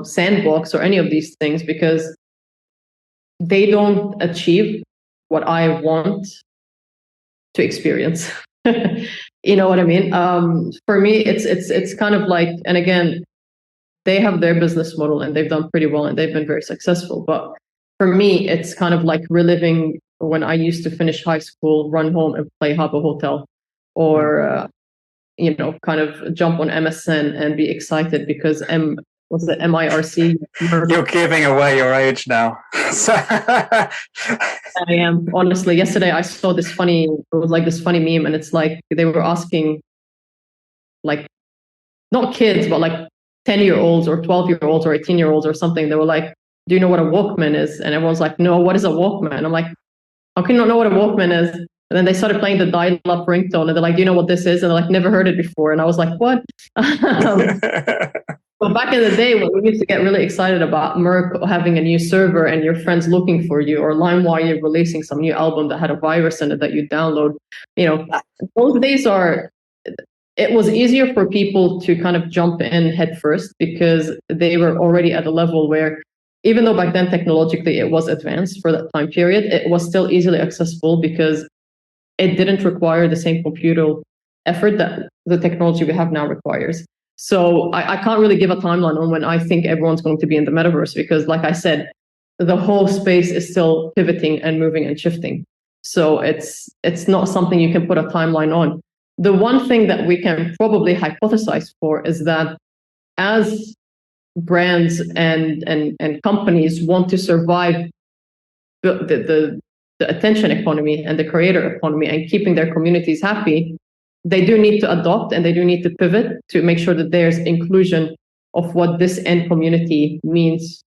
Sandbox or any of these things, because they don't achieve what I want to experience. You know what I mean? For me, it's kind of like, and again, they have their business model and they've done pretty well and they've been very successful. But for me, it's kind of like reliving when I used to finish high school, run home and play Habbo Hotel, or kind of jump on MSN and be excited because MIRC. You're giving away your age now. I am, honestly. Yesterday I saw this funny meme, and it's like they were asking, like, not kids, but like 10-year-olds or 12-year-olds or 18-year-olds or something. They were like, do you know what a Walkman is? And everyone's like, no, what is a Walkman? I'm like, how can you not know what a Walkman is? And then they started playing the dial-up ringtone, and they're like, do you know what this is? And they're like, never heard it before. And I was like, what? But back in the day, when we used to get really excited about Merc having a new server and your friends looking for you, or LimeWire releasing some new album that had a virus in it that you download, those days it was easier for people to kind of jump in head first because they were already at a level where, even though back then technologically it was advanced for that time period, it was still easily accessible because it didn't require the same computer effort that the technology we have now requires. So I can't really give a timeline on when I think everyone's going to be in the metaverse because, like I said, the whole space is still pivoting and moving and shifting. So it's not something you can put a timeline on. The one thing that we can probably hypothesize for is that as brands and companies want to survive the attention economy and the creator economy and keeping their communities happy, they do need to adopt and they do need to pivot to make sure that there's inclusion of what this end community means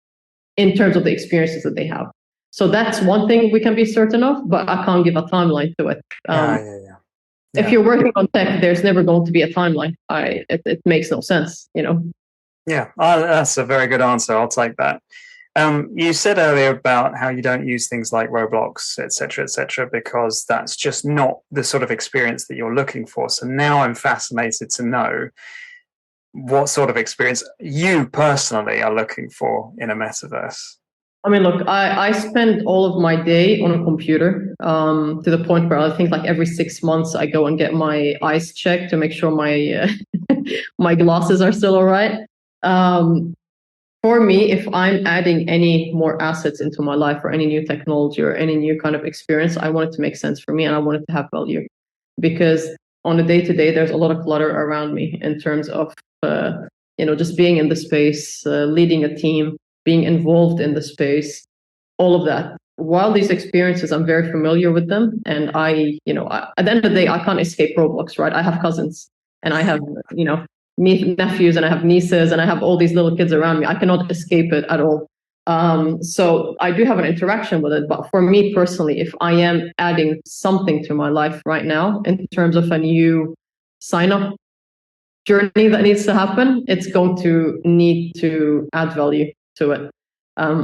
in terms of the experiences that they have. So that's one thing we can be certain of, but I can't give a timeline to it. If you're working on tech, there's never going to be a timeline. It makes no sense, Yeah, that's a very good answer. I'll take that. You said earlier about how you don't use things like Roblox, et cetera, because that's just not the sort of experience that you're looking for. So now I'm fascinated to know what sort of experience you personally are looking for in a metaverse. I mean, look, I spend all of my day on a computer, to the point where I think like every 6 months I go and get my eyes checked to make sure my my glasses are still all right. For me, if I'm adding any more assets into my life or any new technology or any new kind of experience, I want it to make sense for me and I want it to have value. Because on a day-to-day, there's a lot of clutter around me in terms of, just being in the space, leading a team, being involved in the space, all of that. While these experiences, I'm very familiar with them. And at the end of the day, I can't escape Roblox, right? I have cousins and I have, nephews and I have nieces and I have all these little kids around me. I cannot escape it at all. So I do have an interaction with it. But for me personally, if I am adding something to my life right now in terms of a new sign up journey that needs to happen, it's going to need to add value to it.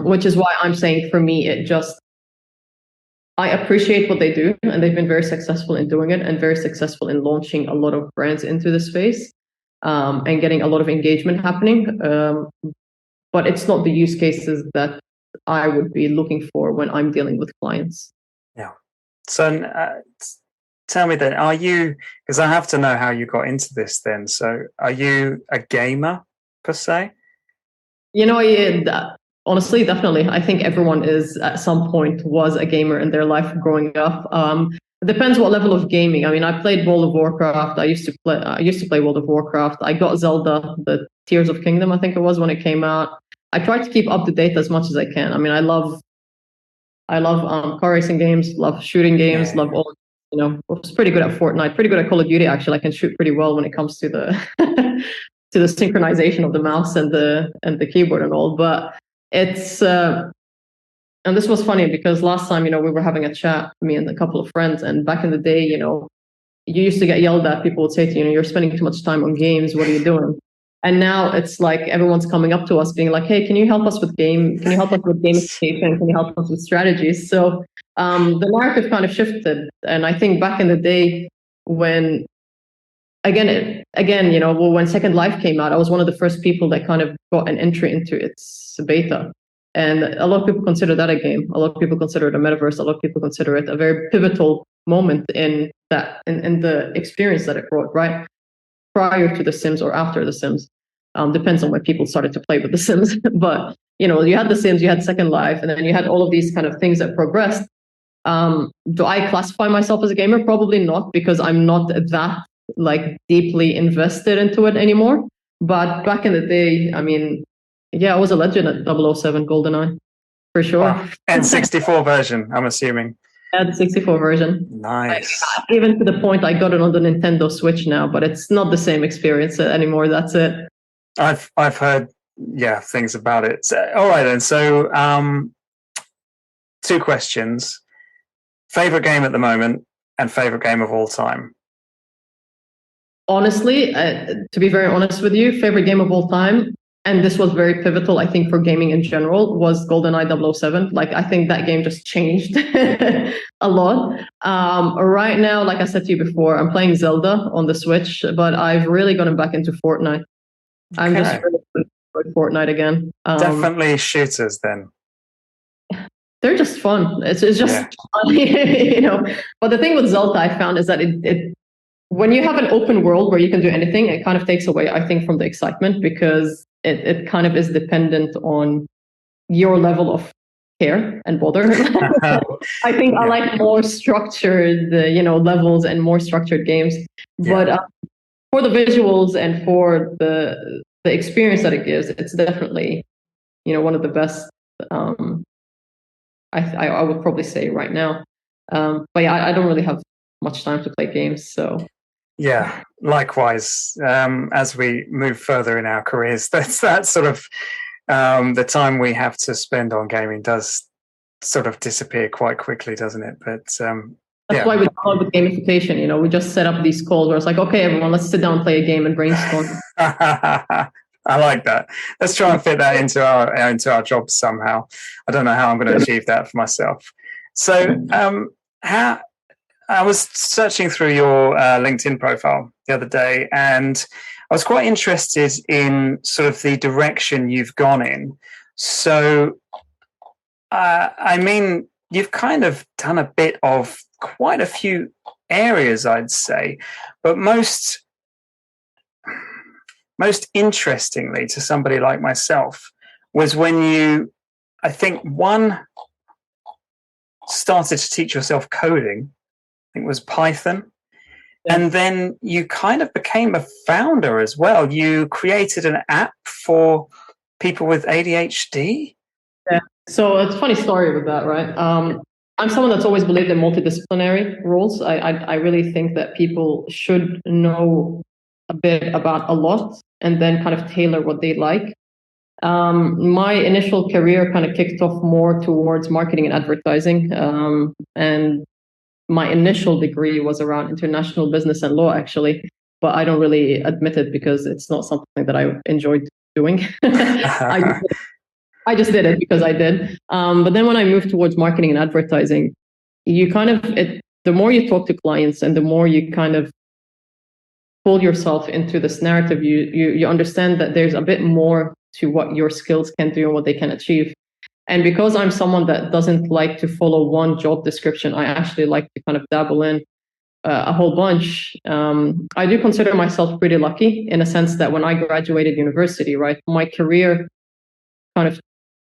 Which is why I'm saying for me, I appreciate what they do and they've been very successful in doing it and very successful in launching a lot of brands into the space. And getting a lot of engagement happening. But it's not the use cases that I would be looking for when I'm dealing with clients. Yeah. So tell me then, because I have to know how you got into this then. So are you a gamer per se? Honestly, definitely. I think everyone is at some point was a gamer in their life growing up. It depends what level of gaming. I mean, I played World of Warcraft. I used to play World of Warcraft. I got Zelda, the Tears of Kingdom, I think it was when it came out. I try to keep up to date as much as I can. I mean, I love car racing games, love shooting games, love all. I was pretty good at Fortnite, pretty good at Call of Duty. Actually, I can shoot pretty well when it comes to the to the synchronization of the mouse and the keyboard and all. But it's and this was funny because last time, we were having a chat, me and a couple of friends, and back in the day, you used to get yelled at. People would say to you, you're spending too much time on games. What are you doing? And now it's like everyone's coming up to us being like, hey, can you help us with gamification? Can you help us with strategies? So the narrative kind of shifted. And I think back in the day when, again, when Second Life came out, I was one of the first people that kind of got an entry into its beta. And a lot of people consider that a game. A lot of people consider it a metaverse. A lot of people consider it a very pivotal moment in the experience that it brought, right? Prior to The Sims or after The Sims. Depends on when people started to play with The Sims. But, you had The Sims, you had Second Life, and then you had all of these kind of things that progressed. Do I classify myself as a gamer? Probably not, because I'm not that deeply invested into it anymore. But back in the day, I mean, yeah, I was a legend at 007 GoldenEye, for sure. Wow. And 64 version, I'm assuming. Yeah, the 64 version. Nice. Even to the point I got it on the Nintendo Switch now, but it's not the same experience anymore. That's it. I've heard, things about it. So, all right then. So, 2 questions: favorite game at the moment and favorite game of all time. Honestly, to be very honest with you, favorite game of all time, and this was very pivotal, I think, for gaming in general, was GoldenEye 007. I think that game just changed a lot. Right now, like I said to you before, I'm playing Zelda on the Switch, but I've really gotten back into Fortnite. I'm just really with Fortnite again. Definitely shooters then. They're just fun. It's just fun, But the thing with Zelda I found is that it when you have an open world where you can do anything, it kind of takes away, I think, from the excitement, because it kind of is dependent on your level of care and bother. I think I like more structured, levels and more structured games. Yeah. But for the visuals and for the experience that it gives, it's definitely, one of the best. I would probably say right now. But yeah, I don't really have much time to play games, so. Yeah, likewise. As we move further in our careers, that sort of the time we have to spend on gaming does sort of disappear quite quickly, doesn't it? But that's why we call it gamification. We just set up these calls where it's like, okay, everyone, let's sit down and play a game and brainstorm. I like that. Let's try and fit that into our jobs somehow. I don't know how I'm going to achieve that for myself. So, how I was searching through your LinkedIn profile the other day, and I was quite interested in sort of the direction you've gone in. So, I mean, you've kind of done a bit of quite a few areas, I'd say, but most interestingly to somebody like myself was when you, I think, one, started to teach yourself coding. I think it was Python. Yeah. And then you kind of became a founder as well. You created an app for people with ADHD. Yeah. So it's a funny story with that, right? I'm someone that's always believed in multidisciplinary roles. I really think that people should know a bit about a lot and then kind of tailor what they like. My initial career kind of kicked off more towards marketing and advertising. And my initial degree was around international business and law, actually, but I don't really admit it because it's not something that I enjoyed doing. I just did it because I did. But then when I moved towards marketing and advertising, you kind of, the more you talk to clients and the more you kind of pull yourself into this narrative, you understand that there's a bit more to what your skills can do and what they can achieve. And because I'm someone that doesn't like to follow one job description, I actually like to kind of dabble in a whole bunch. I do consider myself pretty lucky in a sense that when I graduated university, right, my career kind of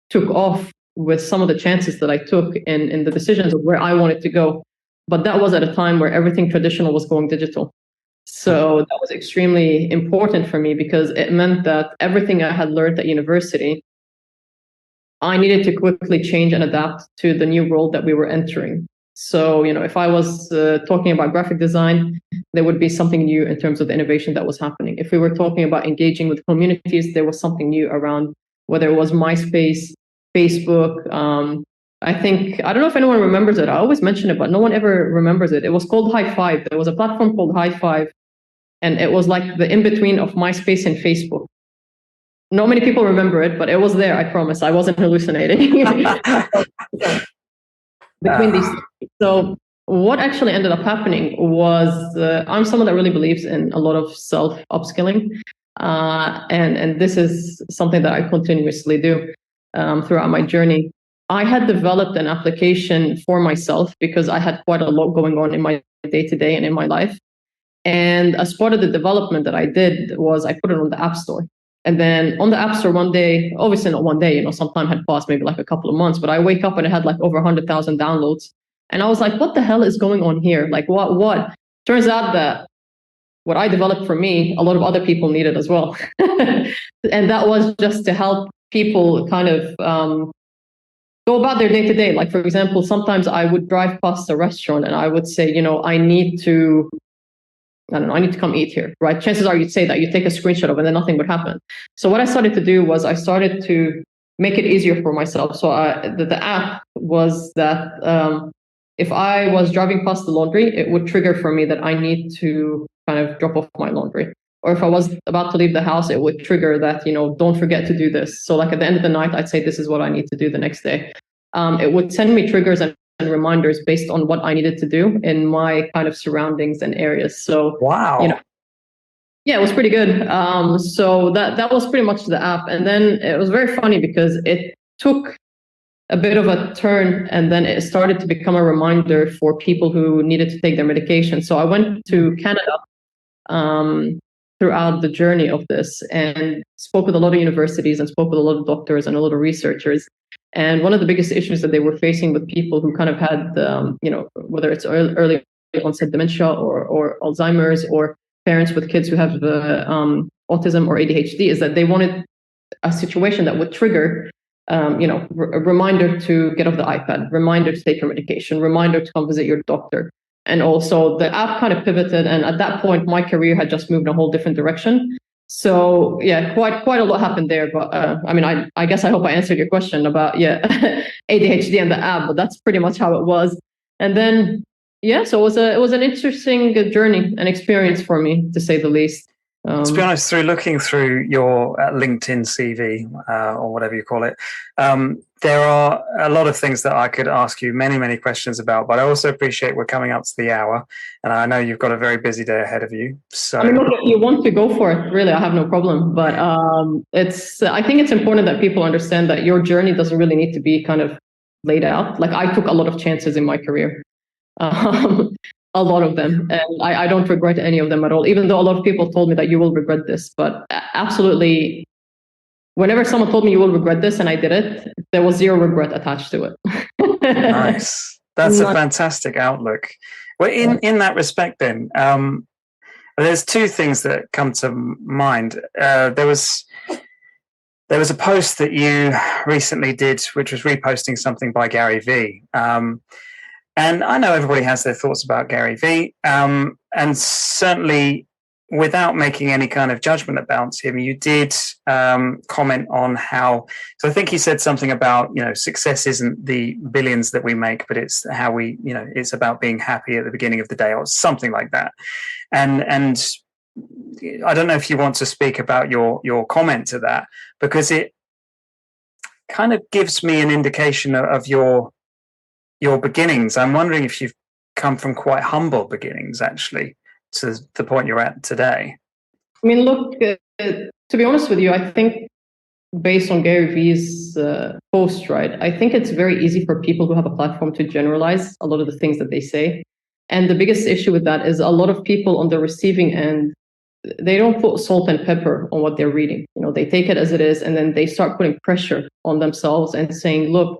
took off with some of the chances that I took in the decisions of where I wanted to go. But that was at a time where everything traditional was going digital. So that was extremely important for me because it meant that everything I had learned at university, I needed to quickly change and adapt to the new world that we were entering. So, if I was talking about graphic design, there would be something new in terms of the innovation that was happening. If we were talking about engaging with communities, there was something new around whether it was MySpace, Facebook. I don't know if anyone remembers it. I always mention it, but no one ever remembers it. It was called High Five. There was a platform called High Five, and it was like the in-between of MySpace and Facebook. Not many people remember it, but it was there, I promise. I wasn't hallucinating. Between these. So what actually ended up happening was I'm someone that really believes in a lot of self-upskilling. And this is something that I continuously do throughout my journey. I had developed an application for myself because I had quite a lot going on in my day-to-day and in my life. And as part of the development that I did was I put it on the App Store. And then on the App Store one day, obviously not one day, some time had passed, maybe like a couple of months, but I wake up and it had like over 100,000 downloads. And I was like, what the hell is going on here? Like what? Turns out that what I developed for me, a lot of other people needed as well. And that was just to help people kind of go about their day-to-day. Like, for example, sometimes I would drive past a restaurant and I would say, I need to come eat here, right? Chances are you'd say that, you take a screenshot of it and then nothing would happen. So what I started to do was I started to make it easier for myself. So the app was that if I was driving past the laundry, it would trigger for me that I need to kind of drop off my laundry. Or if I was about to leave the house, it would trigger that, don't forget to do this. So like at the end of the night, I'd say, this is what I need to do the next day. It would send me triggers and reminders based on what I needed to do in my kind of surroundings and areas. So, wow. Yeah, it was pretty good. So that was pretty much the app. And then it was very funny because it took a bit of a turn and then it started to become a reminder for people who needed to take their medication. So I went to Canada throughout the journey of this and spoke with a lot of universities and spoke with a lot of doctors and a lot of researchers. And one of the biggest issues that they were facing with people who kind of had, whether it's early onset dementia or Alzheimer's, or parents with kids who have autism or ADHD, is that they wanted a situation that would trigger, a reminder to get off the iPad, reminder to take your medication, reminder to come visit your doctor. And also the app kind of pivoted. And at that point, my career had just moved in a whole different direction. So yeah, quite a lot happened there. But I guess I hope I answered your question about ADHD and the app. But that's pretty much how it was. And then so it was an interesting journey and experience for me, to say the least. To be honest, through looking through your LinkedIn CV or whatever you call it, there are a lot of things that I could ask you many, many questions about, but I also appreciate we're coming up to the hour, and I know you've got a very busy day ahead of you. So, look, if you want to go for it, really, I have no problem. But I think it's important that people understand that your journey doesn't really need to be kind of laid out. Like I took a lot of chances in my career, a lot of them, and I don't regret any of them at all. Even though a lot of people told me that you will regret this, but absolutely, whenever someone told me you will regret this, and I did it, there was zero regret attached to it. Nice. That's a fantastic outlook. Well, in that respect, then, there's two things that come to mind. There was a post that you recently did, which was reposting something by Gary Vee. And I know everybody has their thoughts about Gary Vee. And certainly, without making any kind of judgment about him, you did comment on how. So I think he said something about, success isn't the billions that we make, but it's how we, it's about being happy at the beginning of the day, or something like that. And I don't know if you want to speak about your comment to that, because it kind of gives me an indication of your beginnings. I'm wondering if you've come from quite humble beginnings, actually, to the point you're at today. I mean, look, to be honest with you, I think based on Gary Vee's post, right, I think it's very easy for people who have a platform to generalize a lot of the things that they say. And the biggest issue with that is a lot of people on the receiving end, they don't put salt and pepper on what they're reading. They take it as it is, and then they start putting pressure on themselves and saying, look,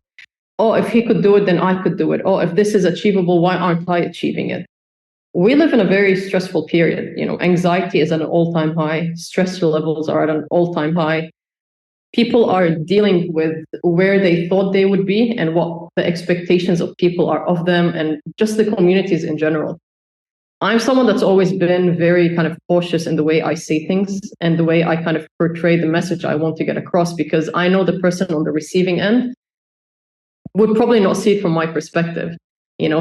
oh, if he could do it, then I could do it. Oh, if this is achievable, why aren't I achieving it? We live in a very stressful period. Anxiety is at an all-time high. Stress levels are at an all-time high. People are dealing with where they thought they would be and what the expectations of people are of them, and just the communities in general. I'm someone that's always been very kind of cautious in the way I say things and the way I kind of portray the message I want to get across, because I know the person on the receiving end would probably not see it from my perspective.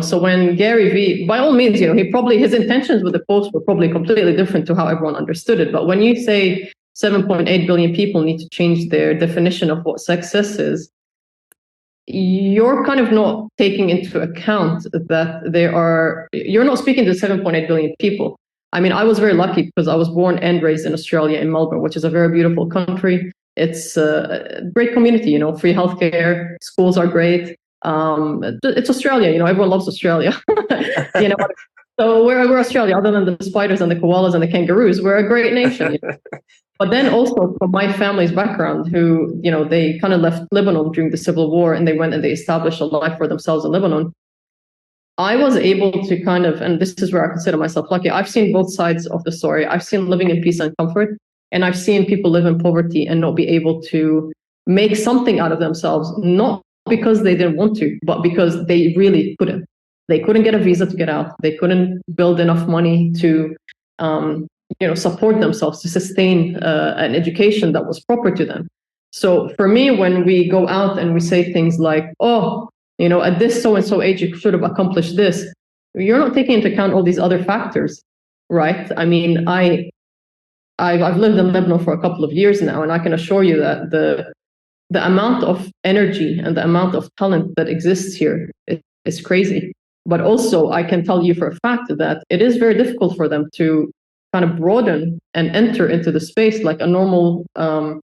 So when Gary Vee, by all means, his intentions with the post were probably completely different to how everyone understood it. But when you say 7.8 billion people need to change their definition of what success is, you're kind of not taking into account that you're not speaking to 7.8 billion people. I mean, I was very lucky because I was born and raised in Australia, in Melbourne, which is a very beautiful country. It's a great community, free healthcare, schools are great. It's Australia, everyone loves Australia. So we're Australia, other than the spiders and the koalas and the kangaroos, we're a great nation. But then also from my family's background, who, they kind of left Lebanon during the civil war, and they went and they established a life for themselves in Lebanon. I was able to kind of, and this is where I consider myself lucky, I've seen both sides of the story. I've seen living in peace and comfort, and I've seen people live in poverty and not be able to make something out of themselves, not because they didn't want to, but because they really couldn't. They couldn't get a visa to get out. They couldn't build enough money to, support themselves, to sustain an education that was proper to them. So for me, when we go out and we say things like, oh, at this so-and-so age, you should have accomplished this, you're not taking into account all these other factors, right? I mean, I've lived in Lebanon for a couple of years now, and I can assure you that the amount of energy and the amount of talent that exists here is crazy. But also, I can tell you for a fact that it is very difficult for them to kind of broaden and enter into the space like a normal, someone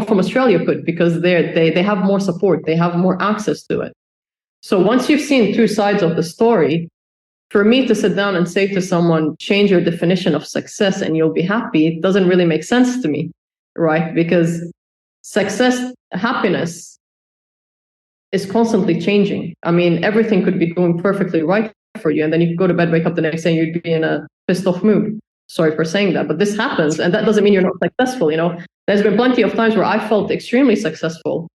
from Australia could, because they have more support, they have more access to it. So once you've seen two sides of the story, for me to sit down and say to someone, change your definition of success and you'll be happy, it doesn't really make sense to me, right? Because success, happiness is constantly changing. I mean, everything could be going perfectly right for you, and then you could go to bed, wake up the next day, and you'd be in a pissed off mood. Sorry for saying that, but this happens, and that doesn't mean you're not successful. There's been plenty of times where I felt extremely successful,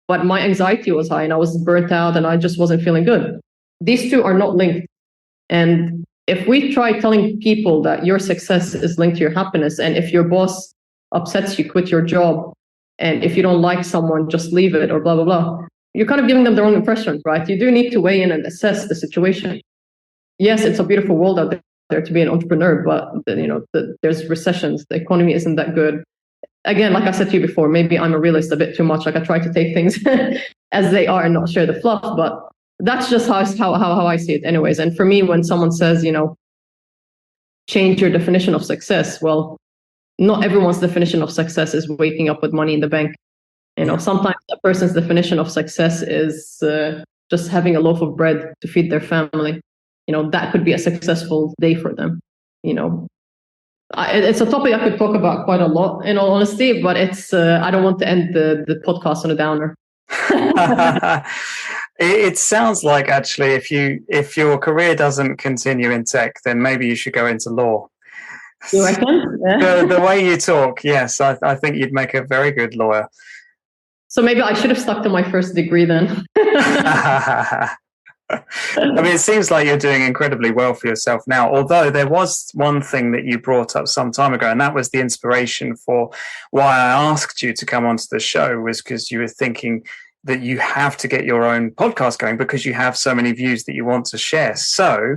but my anxiety was high and I was burnt out and I just wasn't feeling good. These two are not linked. And if we try telling people that your success is linked to your happiness, and if your boss upsets you, quit your job, and if you don't like someone, just leave it, or blah, blah, blah, you're kind of giving them the wrong impression, right? You do need to weigh in and assess the situation. Yes, it's a beautiful world out there to be an entrepreneur, but there's recessions, the economy isn't that good. Again, like I said to you before, maybe I'm a realist a bit too much. Like I try to take things as they are and not share the fluff, but that's just how I see it anyways. And for me, when someone says, change your definition of success, well, not everyone's definition of success is waking up with money in the bank. Sometimes a person's definition of success is just having a loaf of bread to feed their family. That could be a successful day for them. It's a topic I could talk about quite a lot, in all honesty, but I don't want to end the podcast on a downer. It sounds like, actually, if your career doesn't continue in tech, then maybe you should go into law. You reckon? Yeah. The way you talk, yes, I think you'd make a very good lawyer. So maybe I should have stuck to my first degree then. It seems like you're doing incredibly well for yourself now, although there was one thing that you brought up some time ago, and that was the inspiration for why I asked you to come onto the show, was because you were thinking that you have to get your own podcast going because you have so many views that you want to share. So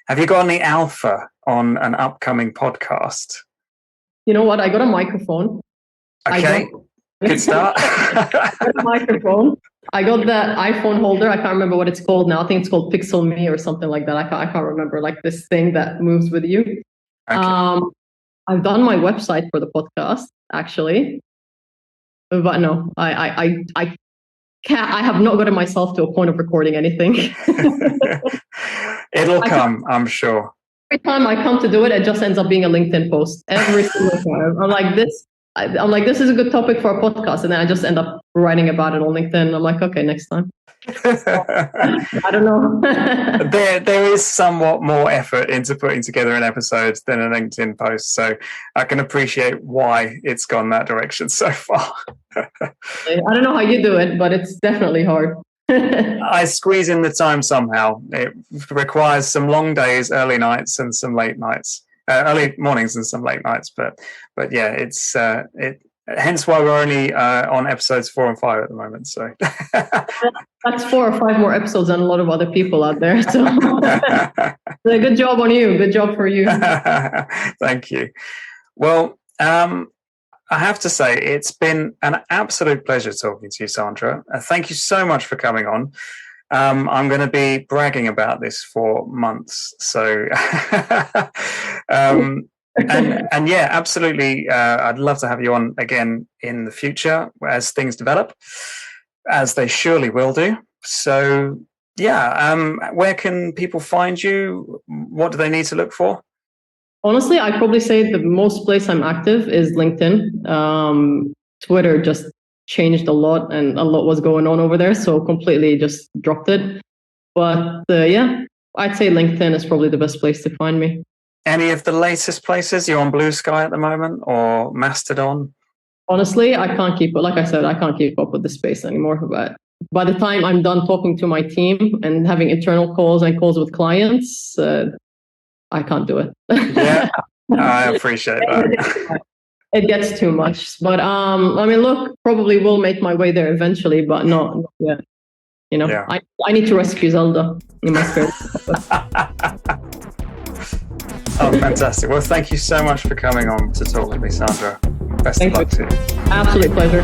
have you got any alpha on an upcoming podcast? You know what? I got a microphone. Okay, good start. I got a microphone. I got that iPhone holder. I can't remember what it's called now. I think it's called Pixel Me or something like that. I can't remember, like this thing that moves with you. Okay. I've done my website for the podcast, actually. But no, I can't. I have not gotten myself to a point of recording anything. It'll come, I'm sure. Every time I come to do it, it just ends up being a LinkedIn post. Every single time. I'm like, this is a good topic for a podcast. And then I just end up writing about it on LinkedIn. I'm like, okay, next time. I don't know. There is somewhat more effort into putting together an episode than a LinkedIn post. So I can appreciate why it's gone that direction so far. I don't know how you do it, but it's definitely hard. I squeeze in the time somehow. It requires some long days, early nights, and some late nights. Early mornings and some late nights, but yeah, it's hence why we're only on episodes 4 and 5 at the moment. So that's 4 or 5 more episodes than a lot of other people out there. So good job on you. Good job for you. Thank you. Well, I have to say it's been an absolute pleasure talking to you, Sandra. Thank you so much for coming on. I'm going to be bragging about this for months. So, and yeah, absolutely. I'd love to have you on again in the future as things develop, as they surely will do. So, yeah, where can people find you? What do they need to look for? Honestly, I'd probably say the most place I'm active is LinkedIn. Twitter just changed a lot and a lot was going on over there, so completely just dropped it. But yeah, I'd say LinkedIn is probably the best place to find me. Any of the latest places? You're on Blue Sky at the moment or Mastodon? Honestly, I can't keep, like I said, I can't keep up with the space anymore. But by the time I'm done talking to my team and having internal calls and calls with clients, I can't do it. Yeah, I appreciate that. It gets too much, but look, probably will make my way there eventually, but not yet. Yeah. I need to rescue Zelda in my spirit. Oh, fantastic! Well, thank you so much for coming on to talk with me, Sandra. Best of luck to you. Absolute pleasure.